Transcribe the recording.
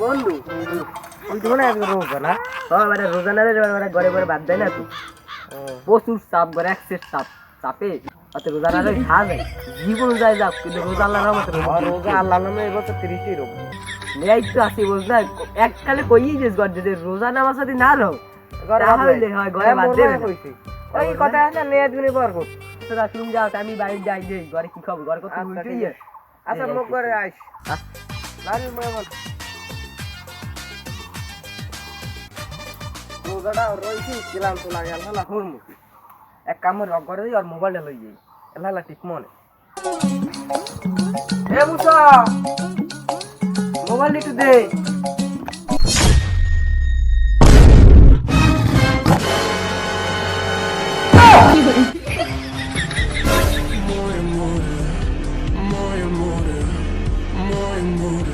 বন্ধু তুই তো মনে হয় রোজা না? মানে রোজা না মানে ঘরে ঘরে বাদ দেয় না তুই প্রচুর চাপ করে একসের চাপে অত রোজা না খাওয়া যায় জীবন যায় যাক কিন্তু রোজা আল্লাহ রহমতে রোজা আল্লাহ নামে এবছর 30টি রোগ নেই তো আসি বুঝ না এককালে কই যে ঘর যে রোজা নামাজ যদি না রও তাহলে হয় ঘরে বাদ দেবে ওই কথা আছে নিয়ে দিনে বরকত তোরা তুমি যাও আমি বাইরে যাই যে ঘরে কি খবর ঘরে কত উল্টোই আচ্ছা মুখ করে আইস লারি মোবাইল রোজাটা রইছি গেলাম তো লাগে আল্লাহ হুরমু এক কামড় রগ করে দিই আর মোবাইলটা লই যাই আল্লাহ ঠিক মনে এ মুসা মোবাইল একটু দে More and more, more and more, more and more.